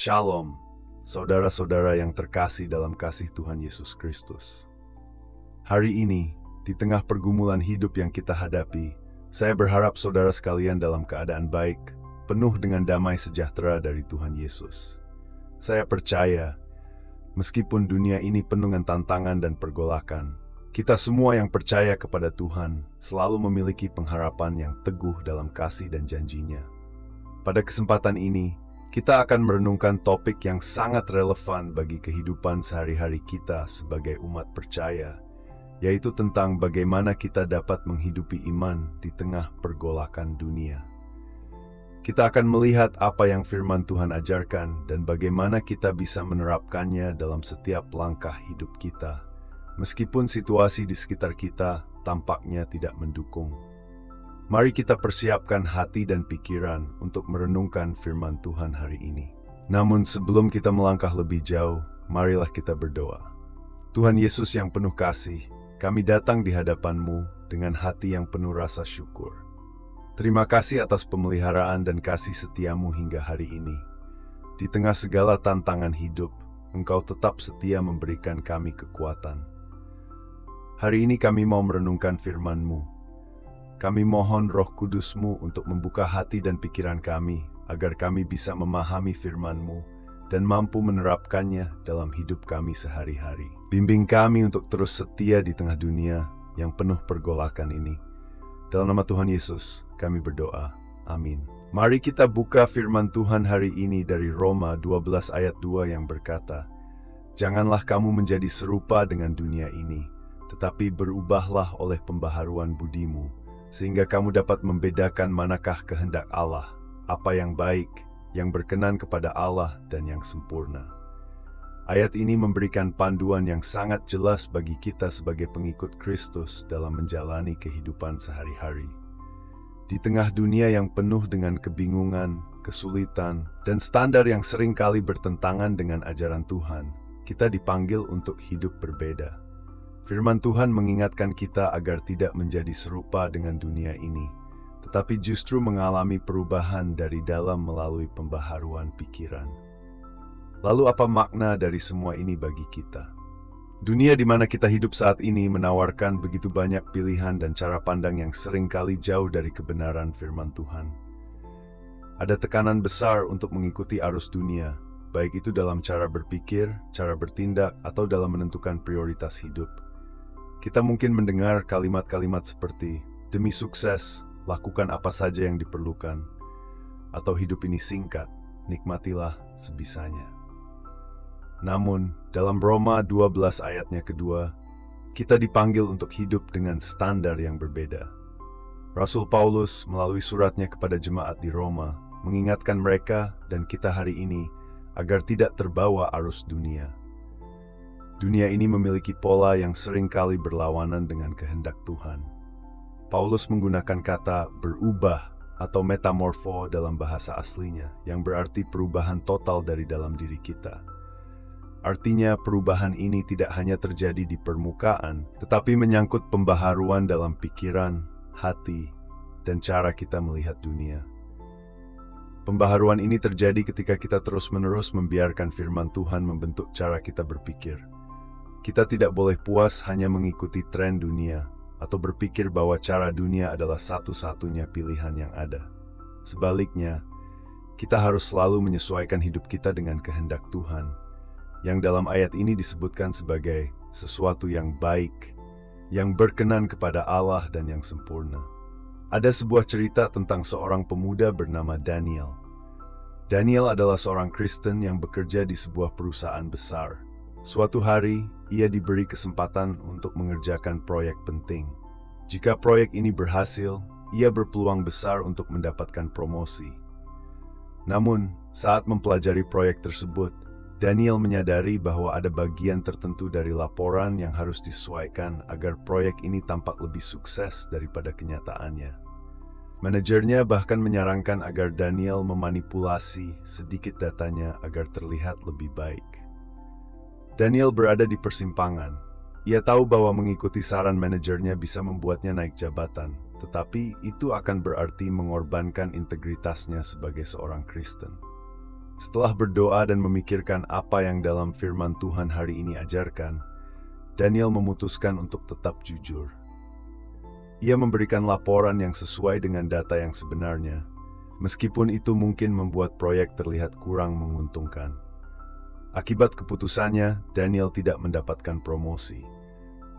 Shalom, saudara-saudara yang terkasih dalam kasih Tuhan Yesus Kristus. Hari ini, di tengah pergumulan hidup yang kita hadapi, saya berharap saudara sekalian dalam keadaan baik, penuh dengan damai sejahtera dari Tuhan Yesus. Saya percaya, meskipun dunia ini penuh dengan tantangan dan pergolakan, kita semua yang percaya kepada Tuhan selalu memiliki pengharapan yang teguh dalam kasih dan janji-Nya. Pada kesempatan ini, kita akan merenungkan topik yang sangat relevan bagi kehidupan sehari-hari kita sebagai umat percaya, yaitu tentang bagaimana kita dapat menghidupi iman di tengah pergolakan dunia. Kita akan melihat apa yang firman Tuhan ajarkan dan bagaimana kita bisa menerapkannya dalam setiap langkah hidup kita, meskipun situasi di sekitar kita tampaknya tidak mendukung. Mari kita persiapkan hati dan pikiran untuk merenungkan firman Tuhan hari ini. Namun sebelum kita melangkah lebih jauh, marilah kita berdoa. Tuhan Yesus yang penuh kasih, kami datang di hadapan-Mu dengan hati yang penuh rasa syukur. Terima kasih atas pemeliharaan dan kasih setia-Mu hingga hari ini. Di tengah segala tantangan hidup, Engkau tetap setia memberikan kami kekuatan. Hari ini kami mau merenungkan firman-Mu. Kami mohon Roh Kudus-Mu untuk membuka hati dan pikiran kami, agar kami bisa memahami firman-Mu dan mampu menerapkannya dalam hidup kami sehari-hari. Bimbing kami untuk terus setia di tengah dunia yang penuh pergolakan ini. Dalam nama Tuhan Yesus, kami berdoa. Amin. Mari kita buka firman Tuhan hari ini dari Roma 12 ayat 2 yang berkata, "Janganlah kamu menjadi serupa dengan dunia ini, tetapi berubahlah oleh pembaharuan budimu, sehingga kamu dapat membedakan manakah kehendak Allah, apa yang baik, yang berkenan kepada Allah, dan yang sempurna." Ayat ini memberikan panduan yang sangat jelas bagi kita sebagai pengikut Kristus dalam menjalani kehidupan sehari-hari. Di tengah dunia yang penuh dengan kebingungan, kesulitan, dan standar yang seringkali bertentangan dengan ajaran Tuhan, kita dipanggil untuk hidup berbeda. Firman Tuhan mengingatkan kita agar tidak menjadi serupa dengan dunia ini, tetapi justru mengalami perubahan dari dalam melalui pembaharuan pikiran. Lalu apa makna dari semua ini bagi kita? Dunia di mana kita hidup saat ini menawarkan begitu banyak pilihan dan cara pandang yang seringkali jauh dari kebenaran firman Tuhan. Ada tekanan besar untuk mengikuti arus dunia, baik itu dalam cara berpikir, cara bertindak, atau dalam menentukan prioritas hidup. Kita mungkin mendengar kalimat-kalimat seperti, "Demi sukses, lakukan apa saja yang diperlukan," atau "Hidup ini singkat, nikmatilah sebisanya." Namun, dalam Roma 12 ayatnya kedua, kita dipanggil untuk hidup dengan standar yang berbeda. Rasul Paulus melalui suratnya kepada jemaat di Roma, mengingatkan mereka dan kita hari ini agar tidak terbawa arus dunia. Dunia ini memiliki pola yang seringkali berlawanan dengan kehendak Tuhan. Paulus menggunakan kata berubah atau metamorfo dalam bahasa aslinya, yang berarti perubahan total dari dalam diri kita. Artinya perubahan ini tidak hanya terjadi di permukaan, tetapi menyangkut pembaharuan dalam pikiran, hati, dan cara kita melihat dunia. Pembaharuan ini terjadi ketika kita terus-menerus membiarkan firman Tuhan membentuk cara kita berpikir. Kita tidak boleh puas hanya mengikuti tren dunia atau berpikir bahwa cara dunia adalah satu-satunya pilihan yang ada. Sebaliknya, kita harus selalu menyesuaikan hidup kita dengan kehendak Tuhan, yang dalam ayat ini disebutkan sebagai sesuatu yang baik, yang berkenan kepada Allah dan yang sempurna. Ada sebuah cerita tentang seorang pemuda bernama Daniel. Daniel adalah seorang Kristen yang bekerja di sebuah perusahaan besar. Suatu hari, ia diberi kesempatan untuk mengerjakan proyek penting. Jika proyek ini berhasil, ia berpeluang besar untuk mendapatkan promosi. Namun, saat mempelajari proyek tersebut, Daniel menyadari bahwa ada bagian tertentu dari laporan yang harus disesuaikan agar proyek ini tampak lebih sukses daripada kenyataannya. Manajernya bahkan menyarankan agar Daniel memanipulasi sedikit datanya agar terlihat lebih baik. Daniel berada di persimpangan. Ia tahu bahwa mengikuti saran manajernya bisa membuatnya naik jabatan, tetapi itu akan berarti mengorbankan integritasnya sebagai seorang Kristen. Setelah berdoa dan memikirkan apa yang dalam firman Tuhan hari ini ajarkan, Daniel memutuskan untuk tetap jujur. Ia memberikan laporan yang sesuai dengan data yang sebenarnya, meskipun itu mungkin membuat proyek terlihat kurang menguntungkan. Akibat keputusannya, Daniel tidak mendapatkan promosi.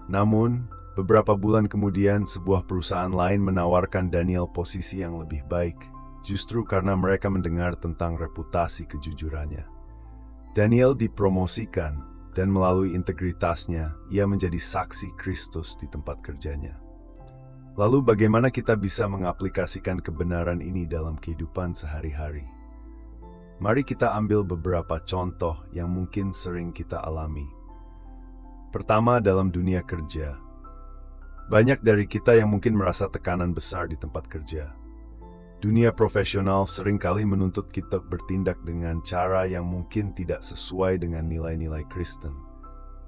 Namun, beberapa bulan kemudian sebuah perusahaan lain menawarkan Daniel posisi yang lebih baik, justru karena mereka mendengar tentang reputasi kejujurannya. Daniel dipromosikan, dan melalui integritasnya, ia menjadi saksi Kristus di tempat kerjanya. Lalu bagaimana kita bisa mengaplikasikan kebenaran ini dalam kehidupan sehari-hari? Mari kita ambil beberapa contoh yang mungkin sering kita alami. Pertama, dalam dunia kerja. Banyak dari kita yang mungkin merasa tekanan besar di tempat kerja. Dunia profesional seringkali menuntut kita bertindak dengan cara yang mungkin tidak sesuai dengan nilai-nilai Kristen.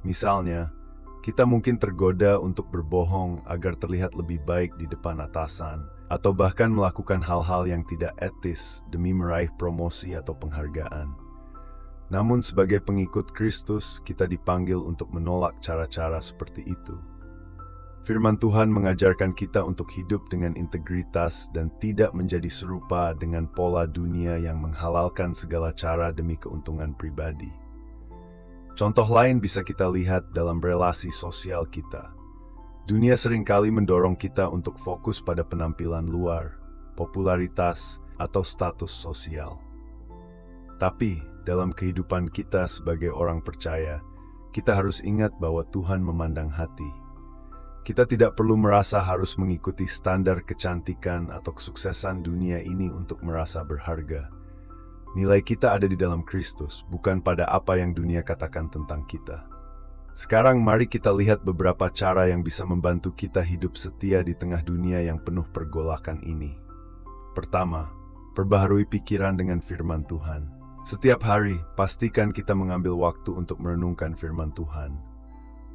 Misalnya, kita mungkin tergoda untuk berbohong agar terlihat lebih baik di depan atasan, atau bahkan melakukan hal-hal yang tidak etis demi meraih promosi atau penghargaan. Namun sebagai pengikut Kristus, kita dipanggil untuk menolak cara-cara seperti itu. Firman Tuhan mengajarkan kita untuk hidup dengan integritas dan tidak menjadi serupa dengan pola dunia yang menghalalkan segala cara demi keuntungan pribadi. Contoh lain bisa kita lihat dalam relasi sosial kita. Dunia seringkali mendorong kita untuk fokus pada penampilan luar, popularitas, atau status sosial. Tapi, dalam kehidupan kita sebagai orang percaya, kita harus ingat bahwa Tuhan memandang hati. Kita tidak perlu merasa harus mengikuti standar kecantikan atau kesuksesan dunia ini untuk merasa berharga. Nilai kita ada di dalam Kristus, bukan pada apa yang dunia katakan tentang kita. Sekarang mari kita lihat beberapa cara yang bisa membantu kita hidup setia di tengah dunia yang penuh pergolakan ini. Pertama, perbaharui pikiran dengan firman Tuhan. Setiap hari, pastikan kita mengambil waktu untuk merenungkan firman Tuhan.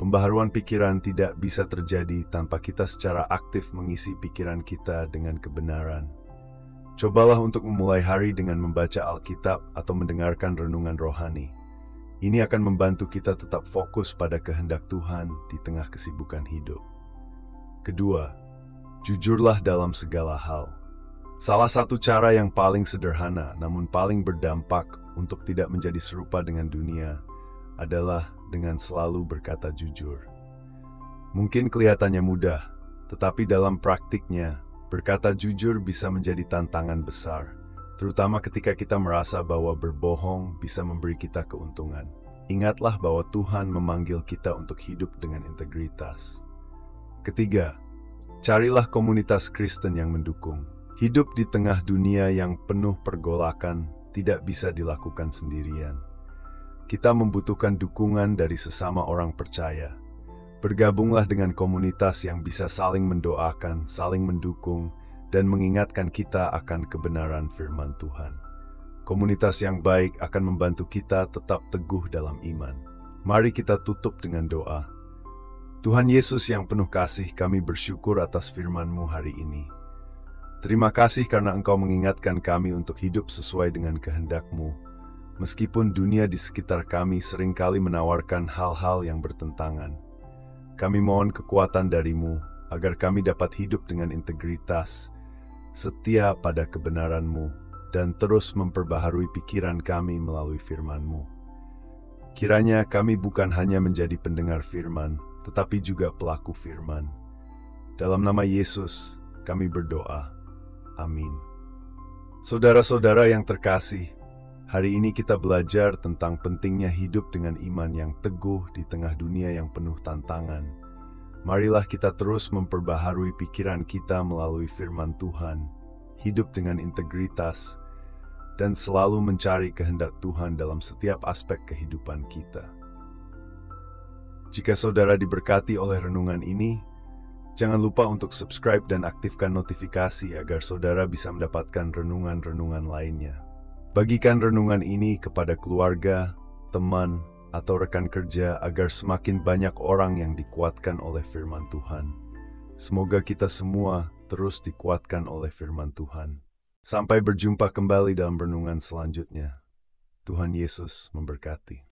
Pembaharuan pikiran tidak bisa terjadi tanpa kita secara aktif mengisi pikiran kita dengan kebenaran. Cobalah untuk memulai hari dengan membaca Alkitab atau mendengarkan renungan rohani. Ini akan membantu kita tetap fokus pada kehendak Tuhan di tengah kesibukan hidup. Kedua, jujurlah dalam segala hal. Salah satu cara yang paling sederhana namun paling berdampak untuk tidak menjadi serupa dengan dunia adalah dengan selalu berkata jujur. Mungkin kelihatannya mudah, tetapi dalam praktiknya, berkata jujur bisa menjadi tantangan besar, terutama ketika kita merasa bahwa berbohong bisa memberi kita keuntungan. Ingatlah bahwa Tuhan memanggil kita untuk hidup dengan integritas. Ketiga, carilah komunitas Kristen yang mendukung. Hidup di tengah dunia yang penuh pergolakan tidak bisa dilakukan sendirian. Kita membutuhkan dukungan dari sesama orang percaya. Bergabunglah dengan komunitas yang bisa saling mendoakan, saling mendukung, dan mengingatkan kita akan kebenaran firman Tuhan. Komunitas yang baik akan membantu kita tetap teguh dalam iman. Mari kita tutup dengan doa. Tuhan Yesus yang penuh kasih, kami bersyukur atas firman-Mu hari ini. Terima kasih karena Engkau mengingatkan kami untuk hidup sesuai dengan kehendak-Mu. Meskipun dunia di sekitar kami seringkali menawarkan hal-hal yang bertentangan. Kami mohon kekuatan dari-Mu, agar kami dapat hidup dengan integritas, setia pada kebenaran-Mu, dan terus memperbaharui pikiran kami melalui firman-Mu. Kiranya kami bukan hanya menjadi pendengar firman, tetapi juga pelaku firman. Dalam nama Yesus, kami berdoa. Amin. Saudara-saudara yang terkasih, hari ini kita belajar tentang pentingnya hidup dengan iman yang teguh di tengah dunia yang penuh tantangan. Marilah kita terus memperbaharui pikiran kita melalui firman Tuhan, hidup dengan integritas, dan selalu mencari kehendak Tuhan dalam setiap aspek kehidupan kita. Jika saudara diberkati oleh renungan ini, jangan lupa untuk subscribe dan aktifkan notifikasi agar saudara bisa mendapatkan renungan-renungan lainnya. Bagikan renungan ini kepada keluarga, teman, atau rekan kerja agar semakin banyak orang yang dikuatkan oleh firman Tuhan. Semoga kita semua terus dikuatkan oleh firman Tuhan. Sampai berjumpa kembali dalam renungan selanjutnya. Tuhan Yesus memberkati.